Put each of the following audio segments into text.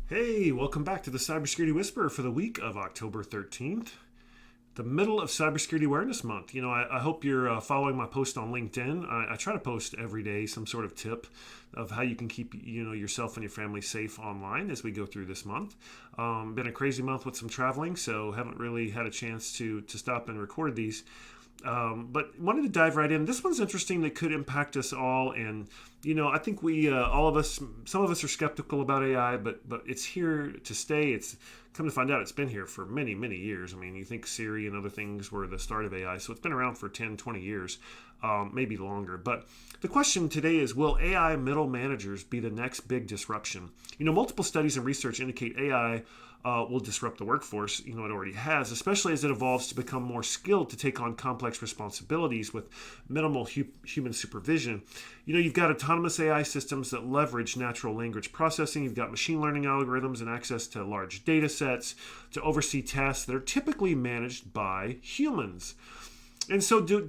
Hey, welcome back to the Cybersecurity Whisperer for the week of October 13th, the middle of Cybersecurity Awareness Month. I hope you're following my post on LinkedIn. I try to post every day some sort of tip of how you can keep yourself and your family safe online as we go through this month. Been a crazy month with some traveling, so haven't really had a chance to stop and record these. But wanted to dive right in. This one's interesting that could impact us all. And, I think all of us, some of us are skeptical about AI, but it's here to stay. It's come to find out it's been here for many, many years. I mean, you think Siri and other things were the start of AI. So it's been around for 10, 20 years, maybe longer. But the question today is, will AI middle managers be the next big disruption? Multiple studies and research indicate AI will disrupt the workforce. It already has, especially as it evolves to become more skilled to take on complex responsibilities with minimal human supervision. You've got autonomous AI systems that leverage natural language processing. You've got machine learning algorithms and access to large data sets to oversee tasks that are typically managed by humans. And so do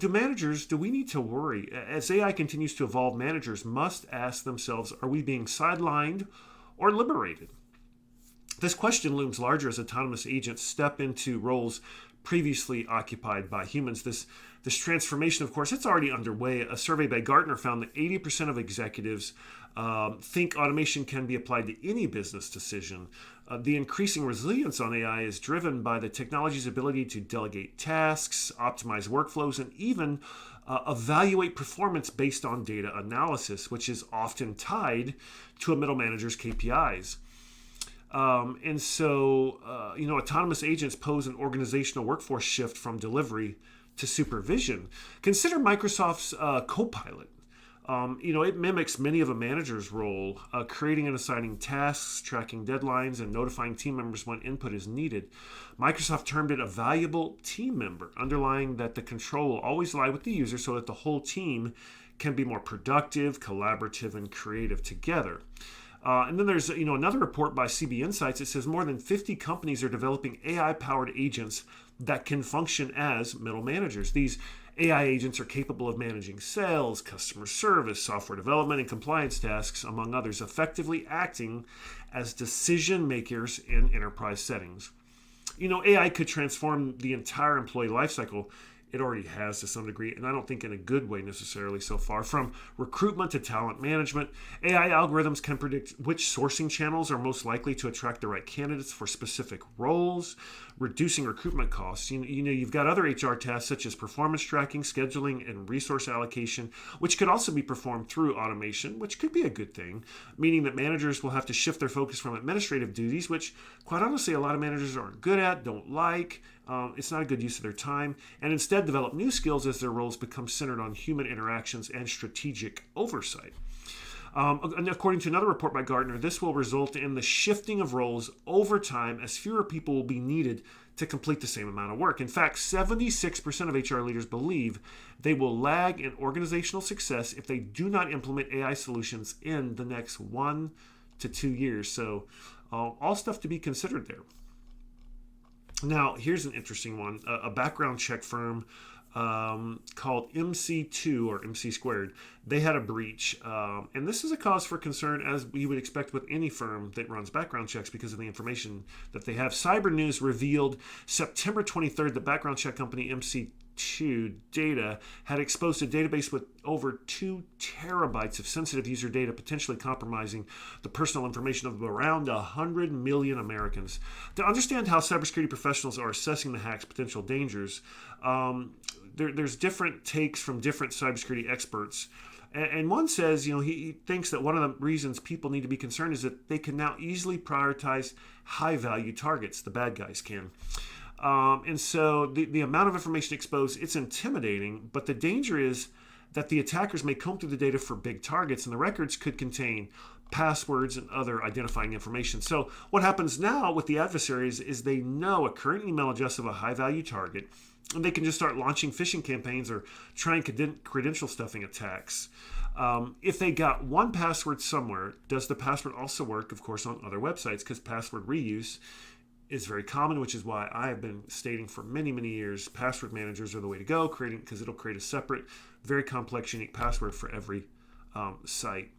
we need to worry? As AI continues to evolve, managers must ask themselves, are we being sidelined or liberated? This question looms larger as autonomous agents step into roles previously occupied by humans. This transformation, of course, it's already underway. A survey by Gartner found that 80% of executives think automation can be applied to any business decision. The increasing resilience on AI is driven by the technology's ability to delegate tasks, optimize workflows, and even evaluate performance based on data analysis, which is often tied to a middle manager's KPIs. Autonomous agents pose an organizational workforce shift from delivery to supervision. Consider Microsoft's Copilot. It mimics many of a manager's role, creating and assigning tasks, tracking deadlines, and notifying team members when input is needed. Microsoft termed it a valuable team member, underlying that the control will always lie with the user so that the whole team can be more productive, collaborative, and creative together. And then there's another report by CB Insights. It says more than 50 companies are developing AI-powered agents that can function as middle managers. These AI agents are capable of managing sales, customer service, software development, and compliance tasks, among others, effectively acting as decision makers in enterprise settings. AI could transform the entire employee lifecycle. It already has to some degree, and I don't think in a good way necessarily so far. From recruitment to talent management, AI algorithms can predict which sourcing channels are most likely to attract the right candidates for specific roles, reducing recruitment costs. You've got other HR tasks such as performance tracking, scheduling, and resource allocation, which could also be performed through automation, which could be a good thing, meaning that managers will have to shift their focus from administrative duties, which quite honestly a lot of managers aren't good at, don't like. It's not a good use of their time, and instead develop new skills as their roles become centered on human interactions and strategic oversight. And according to another report by Gartner, this will result in the shifting of roles over time as fewer people will be needed to complete the same amount of work. In fact, 76% of HR leaders believe they will lag in organizational success if they do not implement AI solutions in the next 1 to 2 years. So all stuff to be considered there. Now, here's an interesting one. A background check firm called MC2 or MC Squared, they had a breach. And this is a cause for concern, as we would expect with any firm that runs background checks because of the information that they have. Cyber News revealed September 23rd that background check company MC2 data had exposed a database with over 2 terabytes of sensitive user data, potentially compromising the personal information of around 100 million Americans. To understand how cybersecurity professionals are assessing the hack's potential dangers, there's different takes from different cybersecurity experts. And one says, he thinks that one of the reasons people need to be concerned is that they can now easily prioritize high-value targets. The bad guys can. And so the amount of information exposed, it's intimidating, but the danger is that the attackers may comb through the data for big targets, and the records could contain passwords and other identifying information. So what happens now with the adversaries is they know a current email address of a high-value target, and they can just start launching phishing campaigns or trying credential stuffing attacks. If they got one password somewhere, does the password also work, of course, on other websites? Because password reuse is very common, which is why I have been stating for many, many years, password managers are the way to go, because it'll create a separate, very complex, unique password for every site.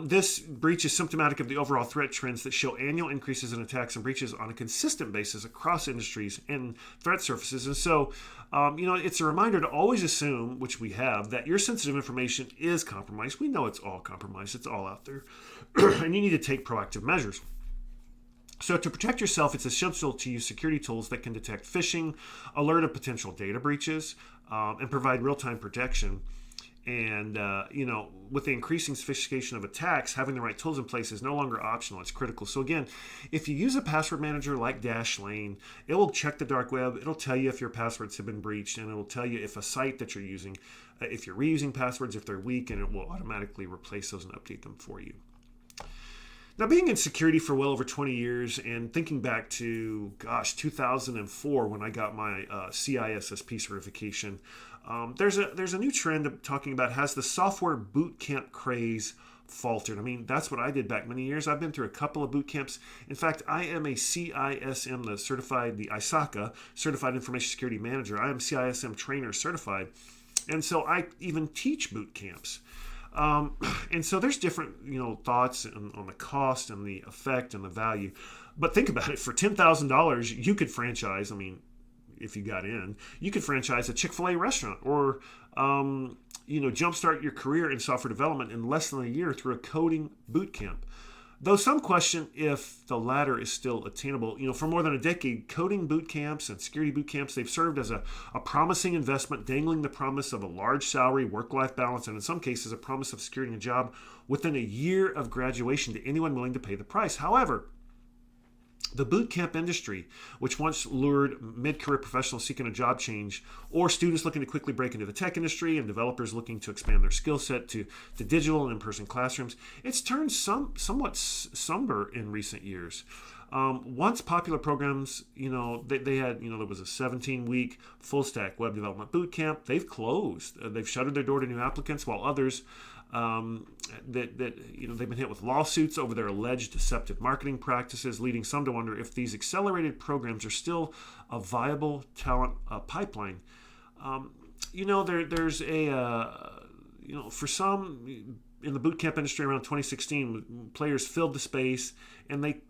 This breach is symptomatic of the overall threat trends that show annual increases in attacks and breaches on a consistent basis across industries and threat surfaces. And so, it's a reminder to always assume, which we have, that your sensitive information is compromised. We know it's all compromised. It's all out there. And you need to take proactive measures. So to protect yourself, it's essential to use security tools that can detect phishing, alert of potential data breaches, and provide real-time protection. And, with the increasing sophistication of attacks, having the right tools in place is no longer optional. It's critical. So again, if you use a password manager like Dashlane, it will check the dark web. It'll tell you if your passwords have been breached, and it'll tell you if a site that you're using, if you're reusing passwords, if they're weak, and it will automatically replace those and update them for you. Now, being in security for well over 20 years and thinking back to, 2004 when I got my CISSP certification, there's a new trend of talking about, has the software bootcamp craze faltered? I mean, that's what I did back many years. I've been through a couple of boot camps. In fact, I am a CISM, the ISACA, Certified Information Security Manager. I am CISM trainer certified. And so I even teach boot camps. And so there's different, thoughts on the cost and the effect and the value. But think about it. For $10,000, you could franchise, if you got in, you could franchise a Chick-fil-A restaurant or, jumpstart your career in software development in less than a year through a coding boot camp. Though some question if the latter is still attainable. For more than a decade, coding boot camps and security boot camps, they've served as a promising investment, dangling the promise of a large salary, work-life balance, and in some cases, a promise of securing a job within a year of graduation to anyone willing to pay the price. However, the bootcamp industry, which once lured mid-career professionals seeking a job change, or students looking to quickly break into the tech industry, and developers looking to expand their skill set to digital and in-person classrooms, it's turned somewhat somber in recent years. Once popular programs, they had, there was a 17-week full-stack web development bootcamp. They've closed. They've shuttered their door to new applicants, while others they've been hit with lawsuits over their alleged deceptive marketing practices, leading some to wonder if these accelerated programs are still a viable talent pipeline. There's for some in the bootcamp industry around 2016, players filled the space, and they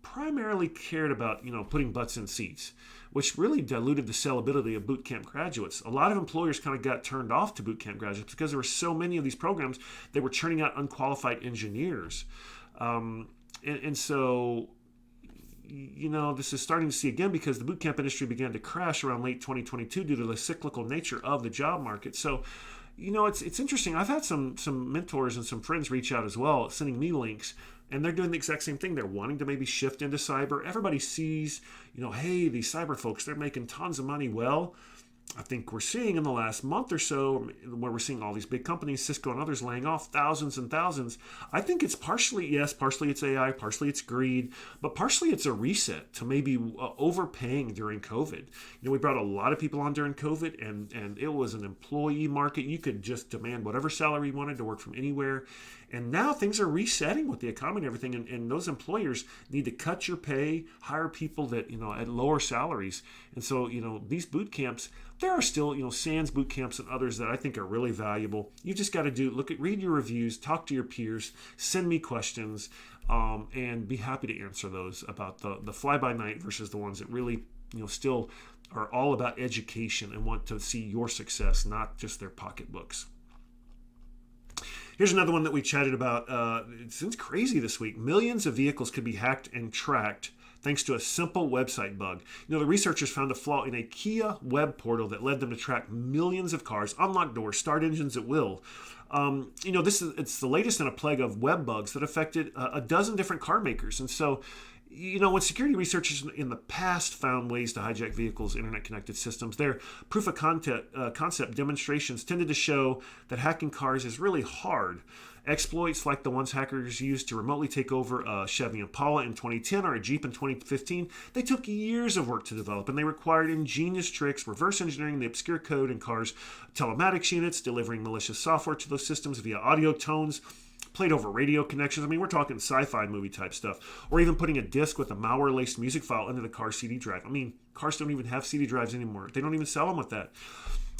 primarily cared about putting butts in seats, which really diluted the sellability of bootcamp graduates. A lot of employers kind of got turned off to bootcamp graduates because there were so many of these programs. They were churning out unqualified engineers, and so this is starting to see again because the bootcamp industry began to crash around late 2022 due to the cyclical nature of the job market. So it's interesting. I've had some mentors and some friends reach out as well, sending me links, and they're doing the exact same thing. They're wanting to maybe shift into cyber. Everybody sees, hey, these cyber folks, they're making tons of money. Well, I think we're seeing in the last month or so, where we're seeing all these big companies, Cisco and others, laying off thousands and thousands. I think it's partially it's AI, partially it's greed, but partially it's a reset to maybe overpaying during COVID. We brought a lot of people on during COVID, and it was an employee market. You could just demand whatever salary you wanted to work from anywhere. And now things are resetting with the economy and everything, and those employers need to cut your pay, hire people that, at lower salaries. And so, these boot camps, there are still, SANS boot camps and others that I think are really valuable. You just got to read your reviews, talk to your peers, send me questions, and be happy to answer those about the fly-by-night versus the ones that really, still are all about education and want to see your success, not just their pocketbooks. Here's another one that we chatted about. It's crazy this week. Millions of vehicles could be hacked and tracked thanks to a simple website bug. The researchers found a flaw in a Kia web portal that led them to track millions of cars, unlock doors, start engines at will. It's the latest in a plague of web bugs that affected a dozen different car makers. And so, when security researchers in the past found ways to hijack vehicles' internet-connected systems, their proof of concept demonstrations tended to show that hacking cars is really hard. Exploits like the ones hackers used to remotely take over a Chevy Impala in 2010 or a Jeep in 2015, they took years of work to develop, and they required ingenious tricks, reverse engineering the obscure code in cars' telematics units, delivering malicious software to those systems via audio tones, played over radio connections. We're talking sci-fi movie type stuff. Or even putting a disc with a malware-laced music file into the car CD drive. Cars don't even have CD drives anymore. They don't even sell them with that.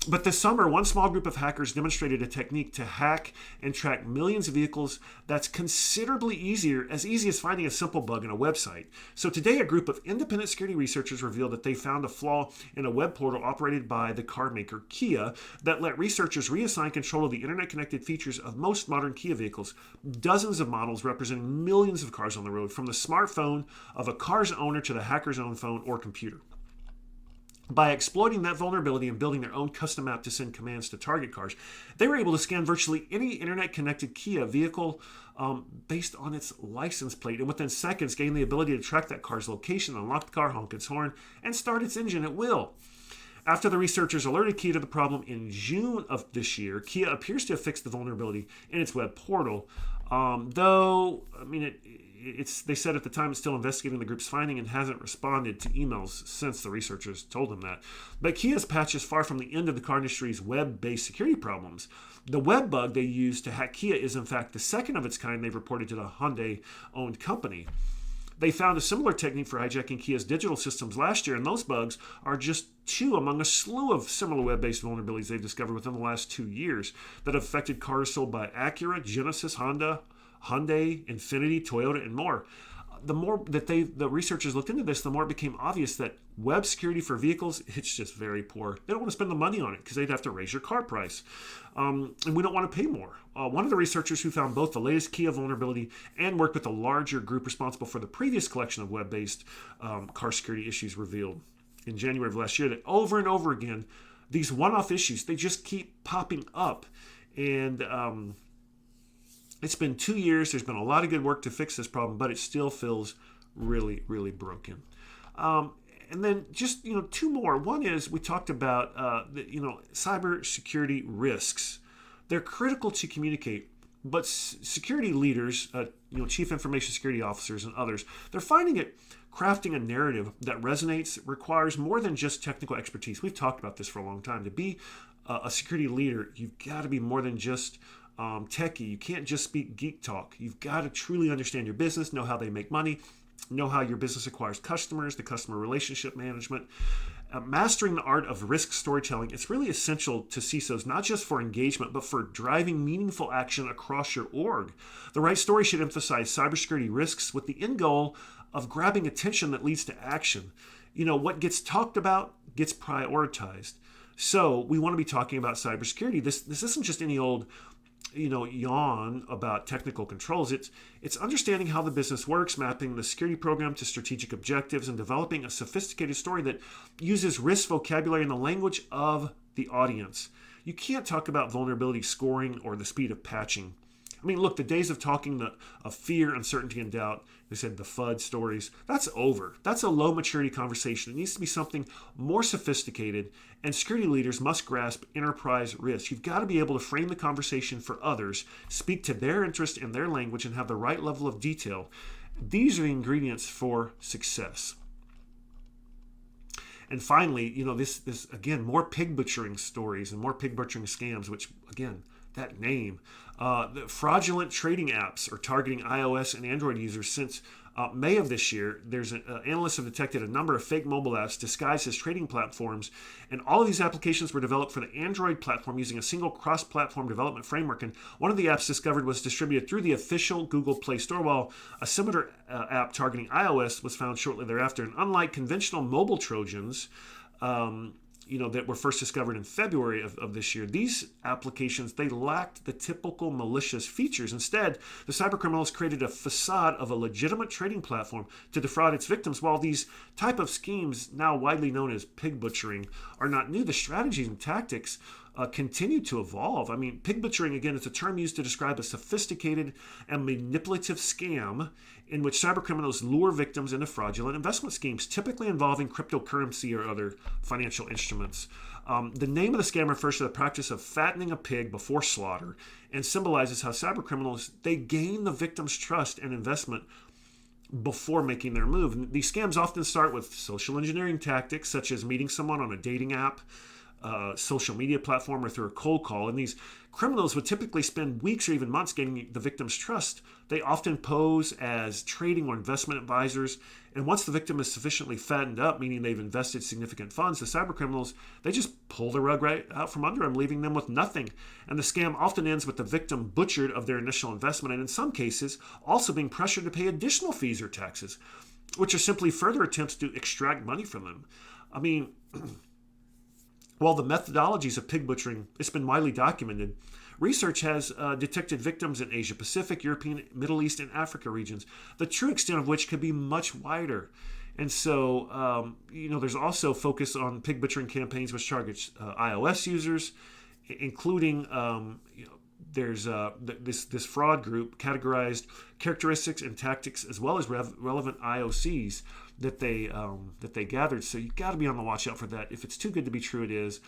But this summer, one small group of hackers demonstrated a technique to hack and track millions of vehicles that's considerably easier, as easy as finding a simple bug in a website. So today, a group of independent security researchers revealed that they found a flaw in a web portal operated by the car maker Kia that let researchers reassign control of the internet-connected features of most modern Kia vehicles, dozens of models representing millions of cars on the road, from the smartphone of a car's owner to the hacker's own phone or computer. By exploiting that vulnerability and building their own custom app to send commands to target cars, they were able to scan virtually any internet-connected Kia vehicle based on its license plate, and within seconds gain the ability to track that car's location, unlock the car, honk its horn, and start its engine at will. After the researchers alerted Kia to the problem in June of this year, Kia appears to have fixed the vulnerability in its web portal, they said at the time it's still investigating the group's finding and hasn't responded to emails since the researchers told them that. But Kia's patch is far from the end of the car industry's web-based security problems. The web bug they used to hack Kia is in fact the second of its kind they've reported to the Hyundai-owned company. They found a similar technique for hijacking Kia's digital systems last year, and those bugs are just two among a slew of similar web-based vulnerabilities they've discovered within the last 2 years that have affected cars sold by Acura, Genesis, Honda, Hyundai, Infiniti, Toyota, and more. The more that the researchers looked into this, the more it became obvious that web security for vehicles, it's just very poor. They don't want to spend the money on it because they'd have to raise your car price. And we don't want to pay more. One of the researchers who found both the latest Kia vulnerability and worked with a larger group responsible for the previous collection of web-based car security issues revealed in January of last year that over and over again, these one-off issues, they just keep popping up. And it's been 2 years. There's been a lot of good work to fix this problem, but it still feels really, really broken. And then just, two more. One is we talked about, cybersecurity risks. They're critical to communicate, but security leaders, chief information security officers and others, they're finding it crafting a narrative that resonates requires more than just technical expertise. We've talked about this for a long time. To be a security leader, you've got to be more than just techie. You can't just speak geek talk. You've got to truly understand your business, know how they make money, know how your business acquires customers, the customer relationship management. Mastering the art of risk storytelling, it's really essential to CISOs, not just for engagement, but for driving meaningful action across your org. The right story should emphasize cybersecurity risks with the end goal of grabbing attention that leads to action. What gets talked about gets prioritized. So we want to be talking about cybersecurity. This isn't just any old yawn about technical controls. It's understanding how the business works, mapping the security program to strategic objectives, and developing a sophisticated story that uses risk vocabulary in the language of the audience. You can't talk about vulnerability scoring or the speed of patching. Look, the days of talking of fear, uncertainty, and doubt, they said the FUD stories, that's over. That's a low maturity conversation. It needs to be something more sophisticated, and security leaders must grasp enterprise risk. You've got to be able to frame the conversation for others, speak to their interest in their language, and have the right level of detail. These are the ingredients for success. And finally, this again, more pig butchering stories and more pig butchering scams, which, again, that name. The fraudulent trading apps are targeting iOS and Android users since May of this year. Analysts have detected a number of fake mobile apps disguised as trading platforms, and all of these applications were developed for the Android platform using a single cross-platform development framework. And one of the apps discovered was distributed through the official Google Play Store, while a similar app targeting iOS was found shortly thereafter. And unlike conventional mobile Trojans, that were first discovered in February of this year, these applications, they lacked the typical malicious features. Instead, the cybercriminals created a facade of a legitimate trading platform to defraud its victims. While these type of schemes, now widely known as pig butchering, are not new, the strategies and tactics continue to evolve. Pig butchering, again, is a term used to describe a sophisticated and manipulative scam in which cybercriminals lure victims into fraudulent investment schemes, typically involving cryptocurrency or other financial instruments. The name of the scam refers to the practice of fattening a pig before slaughter and symbolizes how cybercriminals, they gain the victim's trust and investment before making their move. And these scams often start with social engineering tactics, such as meeting someone on a dating app, social media platform or through a cold call. And these criminals would typically spend weeks or even months gaining the victim's trust. They often pose as trading or investment advisors. And once the victim is sufficiently fattened up, meaning they've invested significant funds, the cyber criminals, they just pull the rug right out from under them, leaving them with nothing. And the scam often ends with the victim butchered of their initial investment, and in some cases, also being pressured to pay additional fees or taxes, which are simply further attempts to extract money from them. I mean, while the methodologies of pig butchering, it's been widely documented, research has detected victims in Asia Pacific, European, Middle East, and Africa regions, the true extent of which could be much wider. And so, there's also focus on pig butchering campaigns which targets iOS users, including, there's this fraud group categorized characteristics and tactics as well as relevant IOCs that they gathered. So you've got to be on the watch out for that. If it's too good to be true, it is.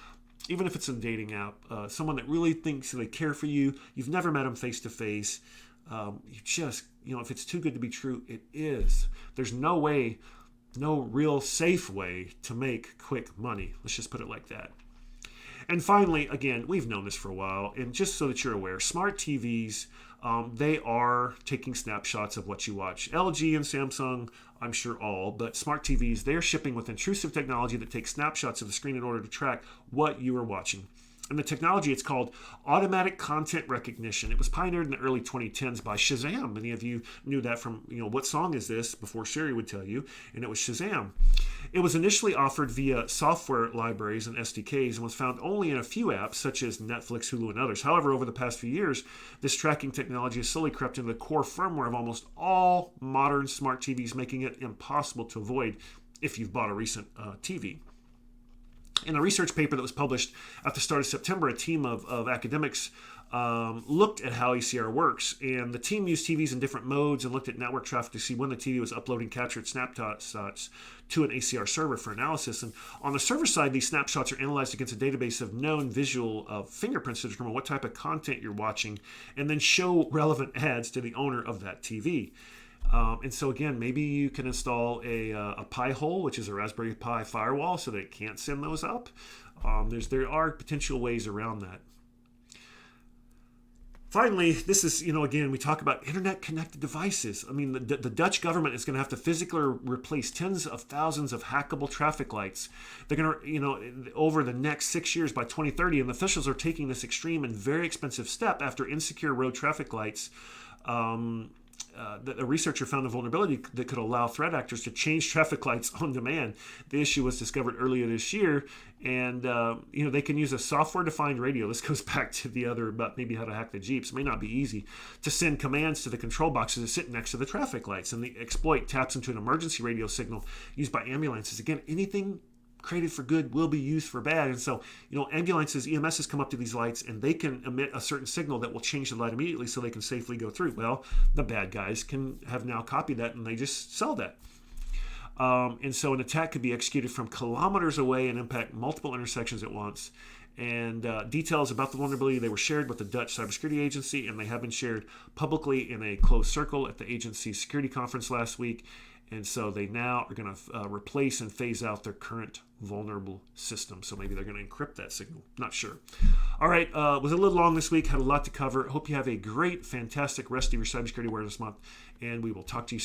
Even if it's a dating app, someone that really thinks they care for you, you've never met them face to face. If it's too good to be true, it is. There's no real safe way to make quick money. Let's just put it like that. And finally, again, we've known this for a while, and just so that you're aware, smart TVs, they are taking snapshots of what you watch. LG and Samsung, I'm sure all, but smart TVs, they're shipping with intrusive technology that takes snapshots of the screen in order to track what you are watching. And the technology, it's called automatic content recognition. It was pioneered in the early 2010s by Shazam. Many of you knew that from, what song is this before Siri would tell you, and it was Shazam. It was initially offered via software libraries and SDKs and was found only in a few apps such as Netflix, Hulu, and others. However, over the past few years, this tracking technology has slowly crept into the core firmware of almost all modern smart TVs, making it impossible to avoid if you've bought a recent TV. In a research paper that was published at the start of September, a team of academics looked at how ACR works. And the team used TVs in different modes and looked at network traffic to see when the TV was uploading captured snapshots to an ACR server for analysis. And on the server side, these snapshots are analyzed against a database of known visual fingerprints to determine what type of content you're watching and then show relevant ads to the owner of that TV. And so again, maybe you can install a Pi-hole, which is a Raspberry Pi firewall, so that it can't send those up. There are potential ways around that. Finally, this is, again, we talk about internet-connected devices. I mean, the Dutch government is going to have to physically replace tens of thousands of hackable traffic lights. They're going to, over the next 6 years by 2030, and officials are taking this extreme and very expensive step after insecure road traffic lights. A researcher found a vulnerability that could allow threat actors to change traffic lights on demand. The issue was discovered earlier this year, and they can use a software-defined radio. This goes back to the other about maybe how to hack the Jeeps. It may not be easy to send commands to the control boxes that sit next to the traffic lights, and the exploit taps into an emergency radio signal used by ambulances. Again, anything created for good will be used for bad. And so, ambulances, EMSs come up to these lights and they can emit a certain signal that will change the light immediately so they can safely go through. Well, the bad guys can have now copied that and they just sell that. And so an attack could be executed from kilometers away and impact multiple intersections at once. And details about the vulnerability, they were shared with the Dutch Cybersecurity Agency, and they have been shared publicly in a closed circle at the agency's security conference last week. And so they now are going to replace and phase out their current vulnerable system. So maybe they're going to encrypt that signal. Not sure. All right. Was a little long this week. Had a lot to cover. Hope you have a great, fantastic rest of your Cybersecurity Awareness Month. And we will talk to you soon.